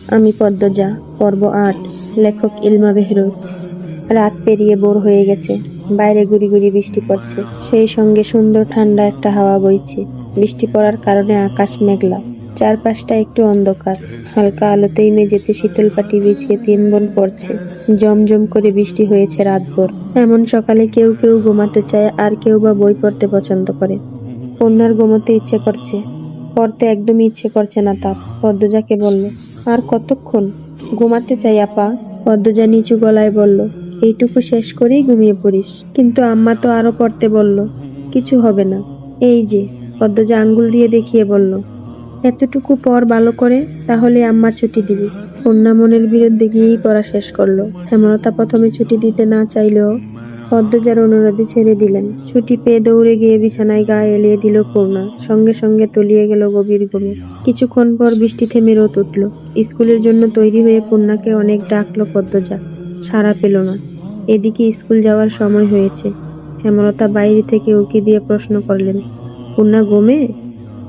আমি পদ্মজা, পর্ব ৮। লেখক ইলমা বেহরোজ। রাত পেরিয়ে ভোর হয়ে গেছে। বাইরে গুড়ি গুড়ি বৃষ্টি পড়ছে, সেই সঙ্গে সুন্দর ঠান্ডা একটা হাওয়া বইছে। বৃষ্টি পড়ার কারণে আকাশ মেঘলা, চারপাশটা একটু অন্ধকার। হালকা আলোতেই মেঝেতে শীতল পাটি বিছিয়ে ৩ বোন পড়ছে। জমজম করে বৃষ্টি হয়েছে রাতভর। এমন সকালে কেউ কেউ ঘুমাতে চায়, আর কেউ বা বই পড়তে পছন্দ করে। কন্যার ঘুমোতে ইচ্ছে করছে, পড়তে একদমই ইচ্ছে করছে না তার। পদ্মজাকে বলল, আর কতক্ষণ? ঘুমাতে চাই আপা। পদ্মজা নিচু গলায় বলল, এইটুকু শেষ করেই ঘুমিয়ে পড়িস। কিন্তু আম্মা তো আরো পড়তে বলল। কিছু হবে না, এই যে। পদ্মজা আঙ্গুল দিয়ে দেখিয়ে বলল, এতটুকু পর ভালো করে, তাহলে আম্মা ছুটি দিবে। কন্যা মনের বিরুদ্ধে গিয়েই পড়া শেষ করলো। হেমলতা প্রথমে ছুটি দিতে না চাইলেও পদ্মজার অনুরোধে ছেড়ে দিলেন। ছুটি পেয়ে দৌড়ে গিয়ে বিছানায় গা এলিয়ে দিল পূর্ণা। সঙ্গে সঙ্গে তলিয়ে গেল গভীর ঘুমে। কিছুক্ষণ পর বৃষ্টি থেমে রোদ উঠল। স্কুলের জন্য তৈরি হয়ে পূর্ণাকে অনেক ডাকলো পদ্মজা, সাড়া পেল না। এদিকে স্কুল যাওয়ার সময় হয়েছে। হেমলতা বাইরে থেকে উকি দিয়ে প্রশ্ন করলেন, পূর্ণা ঘুমে?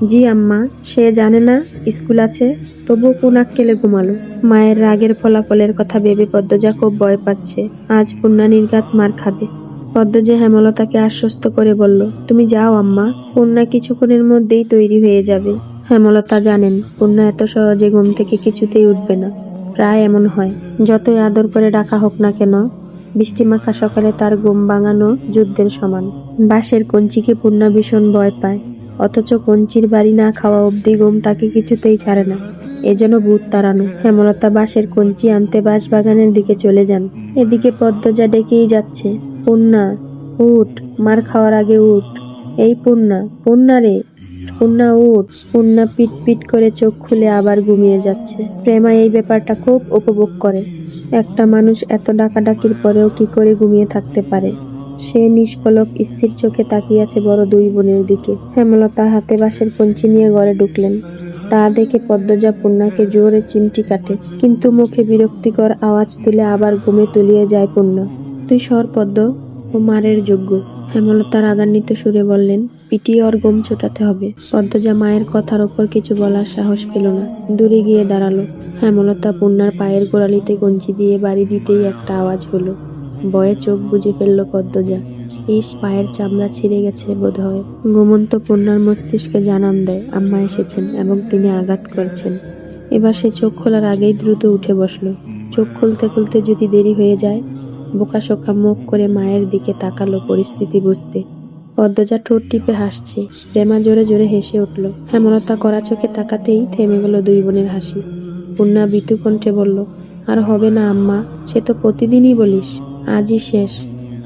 জি আম্মা। সে জানে না স্কুল আছে, তবুও কোন আক্কেলে ঘুমালো। মায়ের রাগের ফলাফলের কথা ভেবে পদ্মজা খুব ভয় পাচ্ছে। আজ পূর্ণা নির্ঘাত মার খাবে। পদ্মজা হেমলতাকে আশ্বস্ত করে বলল, তুমি যাও আম্মা, পূর্ণা কিছুক্ষণের মধ্যেই তৈরি হয়ে যাবে। হেমলতা জানেন পূর্ণা এত সহজে ঘুম থেকে কিছুতেই উঠবে না। প্রায় এমন হয়, যতই আদর করে ডাকা হোক না কেন, বৃষ্টিমাখা সকালে তার ঘুম ভাঙানো যুদ্ধের সমান। বাঁশের কঞ্চিকে পূর্ণা ভীষণ ভয় পায়, অথচ কঞ্চির বাড়ি না খাওয়া অবধি ঘুম তাকে কিছুতেই ছাড়ে না। এ যেন ভূত তাড়ানো। হেমলতা বাঁশের কঞ্চি আনতে বাঁশ বাগানের দিকে চলে যান। এদিকে পদ্মজা ডেকেই যাচ্ছে, পূর্ণা উঠ, মার খাওয়ার আগে উঠ। এই পূর্ণা, পূর্ণা রে, পূর্ণা উঠ। পূর্ণা পিট পিট করে চোখ খুলে আবার ঘুমিয়ে যাচ্ছে। প্রেমা এই ব্যাপারটা খুব উপভোগ করে। একটা মানুষ এত ডাকাডাকির পরেও কি করে ঘুমিয়ে থাকতে পারে। সে নিষ্পলক স্থির চোখে তাকিয়ে আছে বড় দুই বোনের দিকে। হেমলতা হাতে বাঁশের কঞ্চি নিয়ে ঘরে ঢুকলেন। তা দেখে পদ্মজা পূর্ণাকে জোরে চিমটি কাটে, কিন্তু মুখে বিরক্তিকর আওয়াজ তুলে আবার ঘুমে তলিয়ে যায় পূর্ণা। তুই সর পদ্ম, ও মারের যোগ্য। হেমলতা রাগান্বিত সুরে বললেন, পিটিয়ে ওর ঘুম ছোটাতে হবে। পদ্মজা মায়ের কথার ওপর কিছু বলার সাহস পেল না, দূরে গিয়ে দাঁড়ালো। হেমলতা পূর্ণার পায়ের গোড়ালিতে কঞ্চি দিয়ে বাড়ি দিতেই একটা আওয়াজ হলো। ভয়ে চোখ বুজে ফেলল পদ্মজা। ইস, পায়ের চামড়া ছিঁড়ে গেছে বোধ হয়। ঘুমন্ত পূর্ণার মস্তিষ্কে জানান দেয় আম্মা এসেছেন এবং তিনি আঘাত করছেন। এবার সে চোখ খোলার আগেই দ্রুত উঠে বসলো। চোখ খুলতে খুলতে যদি দেরি হয়ে যায়। বোকাশোকা মুখ করে মায়ের দিকে তাকালো পরিস্থিতি বুঝতে। পদ্মজা ঠোঁট টিপে হাসছে। প্রেমা জোরে জোরে হেসে উঠল। হেমলতা কড়া চোখে তাকাতেই থেমে গেল দুই বোনের হাসি। পূর্ণা বিতু কণ্ঠে বলল, আর হবে না আম্মা, সে তো প্রতিদিনই বলিস, আজই শেষ।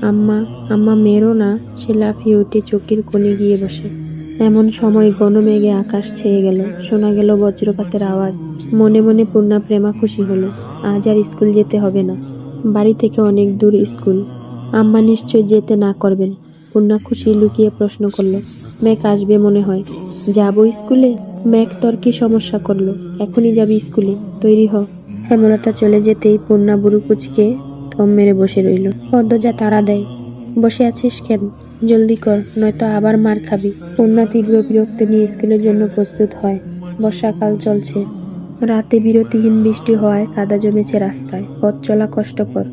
আম্মা, আম্মা মেরো না। সে লাফিয়ে উঠে চৌকির কোণে গিয়ে বসে। এমন সময় ঘন মেঘে আকাশ ছেয়ে গেল, শোনা গেল বজ্রপাতের আওয়াজ। মনে মনে পূর্ণা প্রেমা খুশি হলো। আজ আর স্কুল যেতে হবে না। বাড়ি থেকে অনেক দূর স্কুল। আম্মা নিশ্চয় যেতে না করবেন। পূর্ণা খুশি লুকিয়ে প্রশ্ন করল, মেঘ আসবে মনে হয়, যাবো স্কুলে? মেঘ তোর কি সমস্যা করলো? এখনই যাবি স্কুলে, তৈরি হ। হেমলতা চলে যেতেই পূর্ণা বুড়ো কুচকে থম মেরে বসে রইল। পদ্মজা তাড়া দেয়, বসে আছিস কেন? জলদি কর, নয়তো আবার মার খাবি। পূর্ণা তীব্র বিরক্তি নিয়ে স্কুলের জন্য প্রস্তুত হয়। বর্ষাকাল চলছে। রাতে বিরতিহীন বৃষ্টি হওয়ায় কাদা জমেছে রাস্তায়। পথ চলা কষ্টকর।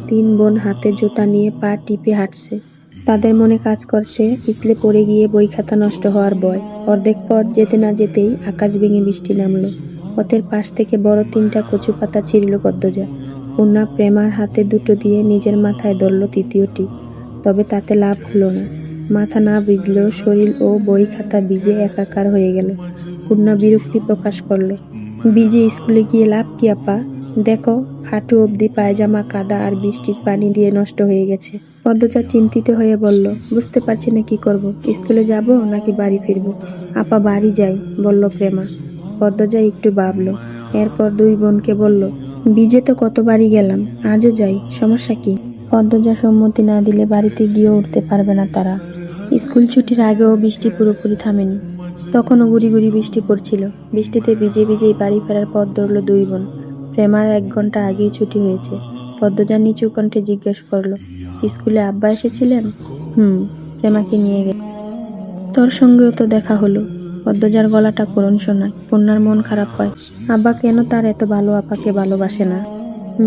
৩ বোন হাতে জুতা নিয়ে পা টিপে হাঁটছে। তাদের মনে কাজ করছে পিছলে পড়ে গিয়ে বই খাতা নষ্ট হওয়ার ভয়। অর্ধেক পথ যেতে না যেতেই আকাশ ভেঙে বৃষ্টি নামলো। পথের পাশ থেকে বড় 3টা কচু পাতা ছিঁড়ল পদ্মজা। পূর্ণা প্রেমার হাতে দুটো দিয়ে নিজের মাথায় ধরল তৃতীয়টি। তবে তাতে লাভ হলো না। মাথা না ভিজলেও শরীর ও বই খাতা ভিজে একাকার হয়ে গেল। পূর্ণা বিরক্তি প্রকাশ করলো, ভিজে স্কুলে গিয়ে লাভ কি আপা? দেখো, হাঁটু অবধি পায়জামা কাদা আর বৃষ্টির পানি দিয়ে নষ্ট হয়ে গেছে। পদ্মজা চিন্তিত হয়ে বলল, বুঝতে পারছি না কি করব। স্কুলে যাব নাকি বাড়ি ফিরব? আপা বাড়ি যাই, বলল প্রেমা। পদ্মজা একটু ভাবলো, এরপর দুই বোনকে বলল, ভিজে তো কতবারই গেলাম, আজও যাই, সমস্যা কি? পদ্মজা সম্মতি না দিলে বাড়িতে গিয়েও উঠতে পারবে না তারা। স্কুল ছুটির আগেও বৃষ্টি পুরোপুরি থামেনি। তখনও গুড়ি গুড়ি বৃষ্টি পড়ছিল। বৃষ্টিতে ভিজে ভিজেই বাড়ি ফেরার পথ ধরল দুই বোন। প্রেমার 1 ঘন্টা আগেই ছুটি হয়েছে। পদ্মজা নিচু কণ্ঠে জিজ্ঞেস করলো, স্কুলে আব্বা এসেছিলেন? প্রেমাকে নিয়ে গেছে। তোর সঙ্গেও তো দেখা হলো। পদ্মজার গলাটা করুণ শোনায়। পূর্ণার মন খারাপ হয়। আব্বা কেন তার এত ভালো আপাকে ভালোবাসে না?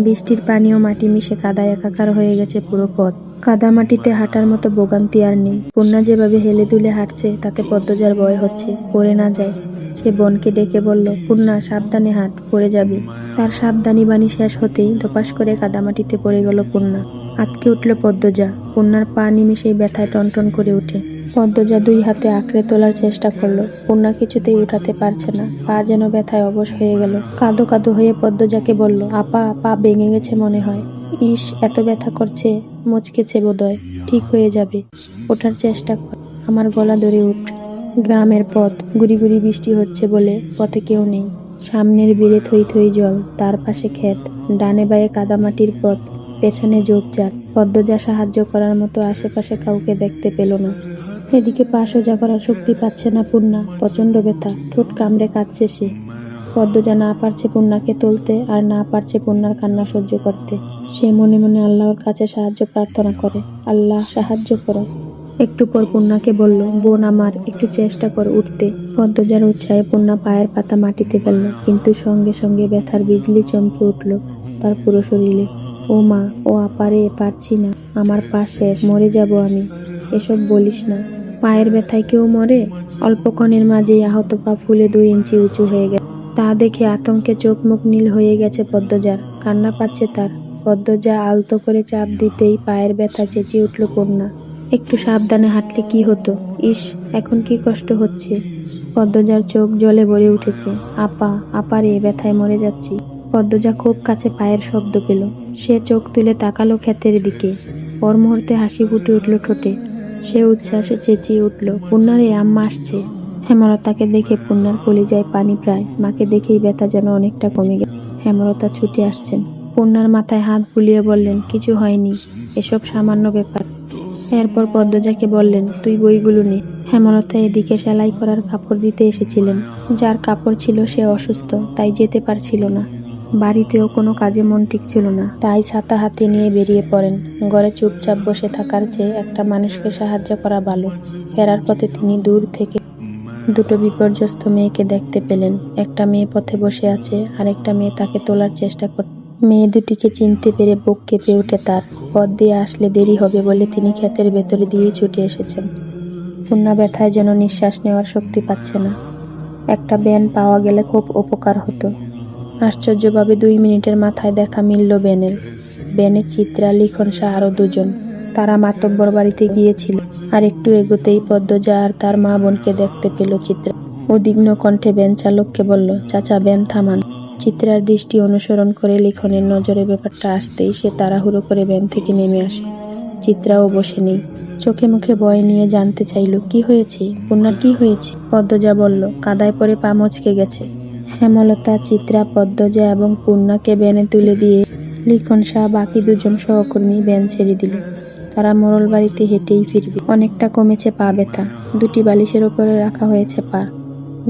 বৃষ্টির পানি ও মাটি মিশে কাদায় একাকার হয়ে গেছে পুরো পথ। কাদা মাটিতে হাঁটার মতো ভোগান্তি আর নেই। পূর্ণা যেভাবে হেলে দুলে হাঁটছে তাতে পদ্মজার ভয় হচ্ছে পড়ে না যায়। সে বোনকে ডেকে বলল, পূর্ণা সাবধানে হাঁট, পড়ে যাবি। তার সাবধানী বাণী শেষ হতেই ধপাস করে কাদামাটিতে পড়ে গেল পূর্ণা। আঁতকে উঠল পদ্মজা। পূর্ণার পা নিমিষেই ব্যথায় টনটন করে ওঠে। পদ্মজা দুই হাতে আঁকড়ে তোলার চেষ্টা করলো। পূর্ণা কিছুতেই উঠাতে পারছে না। পা যেন ব্যথায় অবশ হয়ে গেল। কাঁদো কাঁদো হয়ে পদ্মজাকে বলল, আপা, পা ভেঙে গেছে মনে হয়। ইস, এত ব্যথা করছে, মচকেছে বোধহয়। ঠিক হয়ে যাবে, ওঠার চেষ্টা কর, আমার গলা ধরে উঠ। গ্রামের পথ, গুড়ি গুড়ি বৃষ্টি হচ্ছে বলে পথে কেউ নেই। সামনের বিলে থই থই জল, তার পাশে ক্ষেত, ডানে বায়ে কাদামাটির পথ, পেছনে ঝোপঝাড়। পদ্মজা সাহায্য করার মতো আশেপাশে কাউকে দেখতে পেল না। এদিকে পা সোজা করার শক্তি পাচ্ছে না পূর্ণা। প্রচন্ড ব্যথা, ঠোঁট কামড়ে কাঁদছে সে। পদ্মজা না পারছে পূর্ণাকে তুলতে, আর না পারছে পূর্ণার কান্না সহ্য করতে। সে মনে মনে আল্লাহর কাছে সাহায্য প্রার্থনা করে, আল্লাহ সাহায্য করো। একটু পর পূর্ণাকে বলল, বোন আমার, একটু চেষ্টা কর উঠতে। পদ্মজার উৎসাহে পূর্ণা পায়ের পাতা মাটিতে ফেলল, কিন্তু সঙ্গে সঙ্গে ব্যথার বিজলি চমকে উঠল তার পুরো শরীরে। ও মা, ও আপারে, পারছি না, আমার পা শেষ, মরে যাব আমি। এসব বলিস না, পায়ের ব্যথায় কেউ মরে? অল্পক্ষণের মাঝেই আহত পা ফুলে 2 ইঞ্চি উঁচু হয়ে গেছে। তা দেখে আতঙ্কে চোখ মুখ নীল হয়ে গেছে পদ্মজার। কান্না পাচ্ছে তার। পদ্মজা আলতো করে চাপ দিতেই পায়ের ব্যথা চেঁচিয়ে উঠল পূর্ণা। একটু সাবধানে হাঁটলে কি হতো? ইস, এখন কি কষ্ট হচ্ছে। পদ্মজার চোখ জলে ভরে উঠেছে। আপা, আপারে, ব্যথায় মরে যাচ্ছি। পদ্মজা খুব কাছে পায়ের শব্দ পেল। সে চোখ তুলে তাকালো ক্ষেতের দিকে। পর মুহূর্তে হাসি ফুটে উঠল ঠোঁটে। সে উচ্ছ্বাসে চেঁচিয়ে উঠল, পূর্ণারে, আম্মা আসছে। হেমলতাকে দেখে পূর্ণার কলিজায় পানি প্রায়। মাকে দেখেই ব্যথা যেন অনেকটা কমে গেল। হেমলতা ছুটে আসছেন। পূর্ণার মাথায় হাত বুলিয়ে বললেন, কিছু হয়নি, এসব সামান্য ব্যাপার। এরপর পদ্মজাকে বললেন, তুই বইগুলো নে। হেমলতা এদিকে সেলাই করার কাপড় দিতে এসেছিলেন। যার কাপড় ছিল সে অসুস্থ, তাই যেতে পারছিল না। বাড়িতেও কোনো কাজে মন টিকছিল না, তাই ছাতা হাতে নিয়ে বেরিয়ে পড়েন। ঘরে চুপচাপ বসে থাকার চেয়ে একটা মানুষকে সাহায্য করা ভালো। ফেরার পথে তিনি দূর থেকে 2টো বিপর্যস্ত মেয়েকে দেখতে পেলেন। একটা মেয়ে পথে বসে আছে, আর একটা মেয়ে তাকে তোলার চেষ্টা করছে। মেয়ে দুটিকে চিনতে পেরে বুক কেঁপে ওঠে তার। পথ দিয়ে আসলে দেরি হবে বলে তিনি ক্ষেতের ভেতরে দিয়েই ছুটে এসেছেন। পূর্ণা ব্যথায় যেন নিঃশ্বাস নেওয়ার শক্তি পাচ্ছে না। একটা ব্যান পাওয়া গেলে খুব উপকার হতো। আশ্চর্যভাবে 2 মিনিটের মাথায় দেখা মিলল ব্যানের। ব্যানে চিত্রা, লিখন শাহ আরও 2জন। তারা মাতব্বর বাড়িতে গিয়েছিল। আর একটু এগোতেই পদ্মজা আর তার মা বোনকে দেখতে পেল চিত্রা। উদ্বিগ্ন কণ্ঠে ব্যান চালককে বলল, চাচা, ব্যান থামান। চিত্রার দৃষ্টি অনুসরণ করে লিখনের নজরে ব্যাপারটা আসতেই সে তাড়াহুড়ো করে ব্যান থেকে নেমে আসে। চিত্রাও বসে নেই। চোখে মুখে ভয় নিয়ে জানতে চাইল, কি হয়েছে পূর্ণার, কি হয়েছে? পদ্মজা বলল, কাদায় পড়ে পা মচকে গেছে। হেমলতা, চিত্রা, পদ্মজা এবং পূর্ণাকে ব্যানে তুলে দিয়ে লিখন শাহ বাকি 2জন সহকর্মী ব্যান ছেড়ে দিল। তারা মোড়ল বাড়িতে হেঁটেই ফিরবে। অনেকটা কমেছে পা ব্যথা। 2টি বালিশের ওপরে রাখা হয়েছে পা।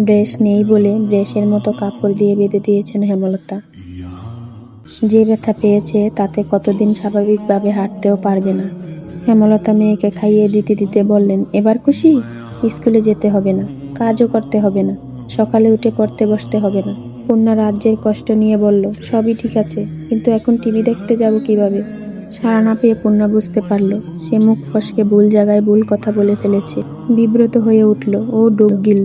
ব্রেশ নেই বলে ব্রেশের মতো কাপড় দিয়ে বেঁধে দিয়েছেন হেমলতা। যে ব্যথা পেয়েছে তাতে কতদিন স্বাভাবিকভাবে হাঁটতেও পারবে না। হেমলতা মেয়েকে খাইয়ে দিতে দিতে বললেন, এবার খুশি? স্কুলে যেতে হবে না, কাজও করতে হবে না, সকালে উঠে পড়তে বসতে হবে না। পূর্ণা রাজ্যের কষ্ট নিয়ে বলল, সবই ঠিক আছে, কিন্তু এখন টিভি দেখতে যাব কিভাবে? সাড়া না পেয়ে পূর্ণা বুঝতে পারল সে মুখ ফসকে ভুল জায়গায় ভুল কথা বলে ফেলেছে। বিব্রত হয়ে উঠল ও ডুব গিলল।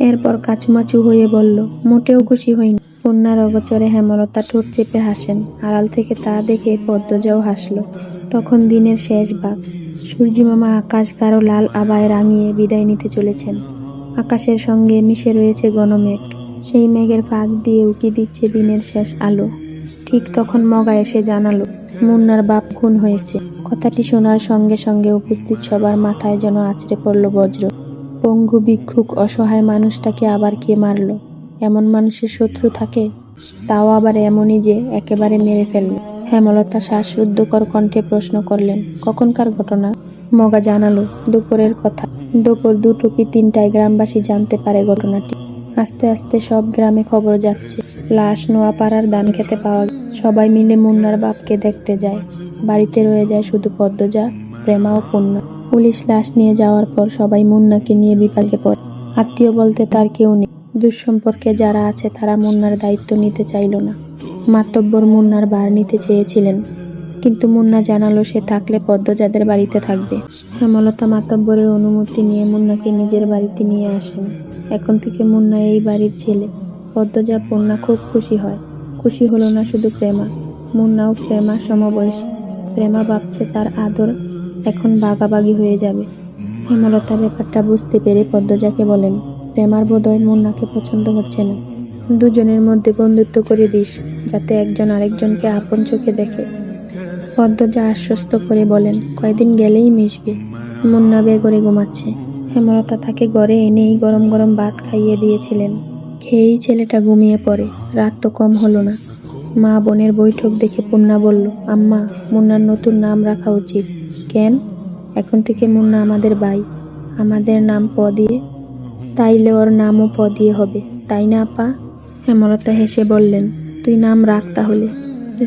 এরপর কাচুমাচু হয়ে বলল, মোটেও খুশি হইনি। পূর্ণার অগোচরে হেমলতা ঠোঁট চেপে হাসেন। আড়াল থেকে তা দেখে পদ্মজাও হাসল। তখন দিনের শেষ ভাগ। সূর্যিমামা আকাশ গাঢ় লাল আভায় রাঙিয়ে বিদায় নিতে চলেছেন। আকাশের সঙ্গে মিশে রয়েছে ঘন মেঘ। সেই মেঘের ফাঁক দিয়ে উকি দিচ্ছে দিনের শেষ আলো। ঠিক তখন মগা এসে জানালো, মুন্নার বাপ খুন হয়েছে। কথাটি শোনার সঙ্গে সঙ্গে উপস্থিত সবার মাথায় যেন আছড়ে পড়ল বজ্র। পঙ্গু, ভিক্ষুক, অসহায় মানুষটাকে আবার কে মারল? এমন মানুষের শত্রু থাকে, তাও আবার এমনই যে একেবারে মেরে ফেলল। হেমলতা শ্বাসরুদ্ধকর কণ্ঠে প্রশ্ন করলেন, কখনকার ঘটনা? মগা জানালো, দুপুরের কথা। দুপুর 2টো কি 3টায় গ্রামবাসী জানতে পারে ঘটনাটি। আস্তে আস্তে সব গ্রামে খবর যাচ্ছে। লাশ নোয়াপাড়ার ধান খেতে পাওয়া গেছে। সবাই মিলে মুন্নার বাপকে দেখতে যায়। বাড়িতে রয়ে যায় শুধু পদ্মজা, প্রেমা ও পূর্ণা। পুলিশ লাশ নিয়ে যাওয়ার পর সবাই মুন্নাকে নিয়ে বিপাকে পড়ে। আত্মীয় বলতে তার কেউ নেই। দুঃসম্পর্কে যারা আছে তারা মুন্নার দায়িত্ব নিতে চাইল না। মাতব্বর মুন্নার ভার নিতে চেয়েছিলেন, কিন্তু মুন্না জানালো সে থাকলে পদ্মজাদের বাড়িতে থাকবে। হেমলতা মাতব্বরের অনুমতি নিয়ে মুন্নাকে নিজের বাড়িতে নিয়ে আসেন। এখন থেকে মুন্না এই বাড়ির ছেলে। পদ্মজা পূর্ণা খুব খুশি হয়। খুশি হলো না শুধু প্রেমা, মুন্নাও প্রেমা সমবয়সী। প্রেমা ভাবছে তার আদর এখন ভাগাভাগি হয়ে যাবে। হেমলতা ব্যাপারটা বুঝতে পেরে পদ্মজাকে বলেন, প্রেমার বোধহয় মুন্নাকে পছন্দ হচ্ছে না। দুজনের মধ্যে বন্ধুত্ব করে দিস, যাতে একজন আরেকজনকে আপন চোখে দেখে। পদ্মজা আশ্বস্ত করে বলেন, কয়দিন গেলেই মিশবে। মুন্না বেঘরে ঘুমাচ্ছে। হেমলতা তাকে ঘরে এনেই গরম গরম ভাত খাইয়ে দিয়েছিলেন। খেয়েই ছেলেটা ঘুমিয়ে পড়ে। রাত তো কম হলো না। মা বোনের বৈঠক দেখে পূর্ণা বলল, আম্মা, মুন্নার নতুন নাম রাখা উচিত। কেন? এখন থেকে মুন্না আমাদের ভাই। আমাদের নাম প দিয়ে, তাইলে ওর নামও প দিয়ে হবে, তাই না আপা? হেমলতা হেসে বললেন, তুই নাম রাখ তাহলে।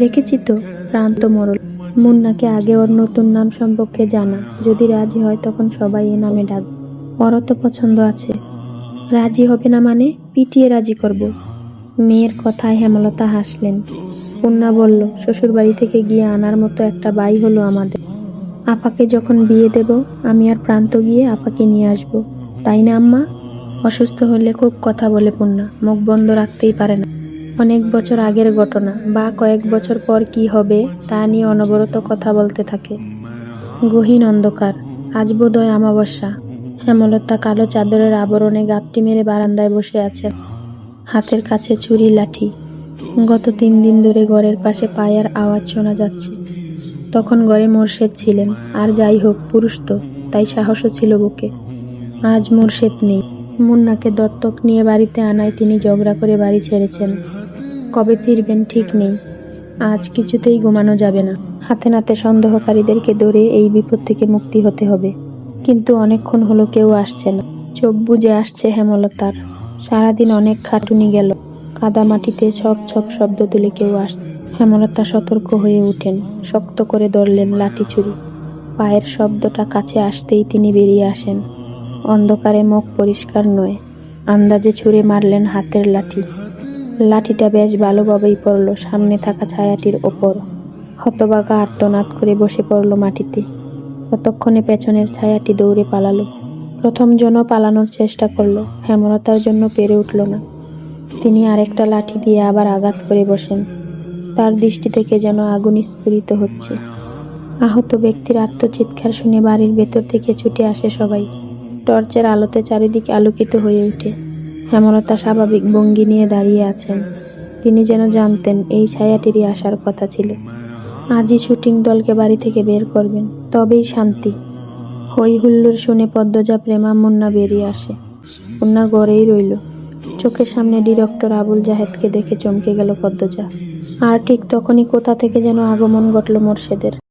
রেখেছি তো, প্রাণ তো মরল। মুন্নাকে আগে ওর নতুন নাম সম্পর্কে জানা, যদি রাজি হয় তখন সবাই এ নামে ডাকবে। ওরও তো পছন্দ আছে। রাজি হবে না মানে? পিটিয়ে রাজি করব। মেয়ের কথায় হেমলতা হাসলেন। পূর্ণা বলল, শ্বশুর বাড়ি থেকে গিয়ে আনার মতো একটা ভাই হলো আমাদের। আপাকে যখন বিয়ে দেব, আমি আর প্রান্ত গিয়ে আপাকে নিয়ে আসব, তাই না আম্মা? অসুস্থ হলে খুব কথা বলে পূর্ণা, মুখ বন্ধ রাখতেই পারে না। অনেক বছর আগের ঘটনা বা কয়েক বছর পর কি হবে তা নিয়ে অনবরত কথা বলতে থাকে। গহীন অন্ধকার। আজ বোধহয় অমাবস্যা। হেমলতা কালো চাদরের আবরণে গাপটি মেরে বারান্দায় বসে আছেন। হাতের কাছে ছুরি লাঠি। গত 3 দিন ধরে ঘরের পাশে পায়ের আওয়াজ শোনা যাচ্ছে। তখন ঘরে মোর্শেদ ছিলেন, আর যাই হোক পুরুষ তো, তাই সাহসও ছিল বুকে। আজ মোর্শেদ নেই। মুন্নাকে দত্তক নিয়ে বাড়িতে আনায় তিনি ঝগড়া করে বাড়ি ছেড়েছেন। কবে ফিরবেন ঠিক নেই। আজ কিছুতেই ঘুমানো যাবে না। হাতে নাতে সন্দেহকারীদেরকে ধরে এই বিপদ থেকে মুক্তি হতে হবে। কিন্তু অনেকক্ষণ হলো কেউ আসছে না। চোখ বুজে আসছে হেমলতার। সারাদিন অনেক খাটুনি গেল। কাদা মাটিতে ছপ ছপ শব্দ তুলে কেউ আসছে। হেমলতা সতর্ক হয়ে উঠেন, শক্ত করে ধরলেন লাঠি ছুরি। পায়ের শব্দটা কাছে আসতেই তিনি বেরিয়ে আসেন। অন্ধকারে মুখ পরিষ্কার নয়, আন্দাজে ছুঁড়ে মারলেন হাতের লাঠি। লাঠিটা বেশ ভালোভাবেই পড়ল সামনে থাকা ছায়াটির ওপর। হতবাগা আর্তনাদ করে বসে পড়ল মাটিতে। ততক্ষণে পেছনের ছায়াটি দৌড়ে পালালো। প্রথম জনও পালানোর চেষ্টা করলো, হেমলতার জন্য পেরে উঠল না। তিনি আরেকটা লাঠি দিয়ে আবার আঘাত করে বসেন। তার দৃষ্টি থেকে যেন আগুন স্ফুরিত হচ্ছে। আহত ব্যক্তির আত্মচিৎকার শুনে বাড়ির ভেতর থেকে ছুটে আসে সবাই। টর্চের আলোতে চারিদিকে আলোকিত হয়ে ওঠে। হেমলতা স্বাভাবিক ভঙ্গি নিয়ে দাঁড়িয়ে আছেন। তিনি যেন জানতেন এই ছায়াটিরই আসার কথা ছিল। আজই শুটিং দলকে বাড়ি থেকে বের করবেন, তবেই শান্তি। হই হুল্লোড় শুনে পদ্মজা, প্রেমা, মুন্না বেরিয়ে আসে। মুন্না ঘরেই রইল। চোখের সামনে ডিরেক্টর আবুল জাহেদকে দেখে চমকে গেল পদ্মজা। আর ঠিক তখনই কোথা থেকে যেন আগমন ঘটল মোর্শেদের।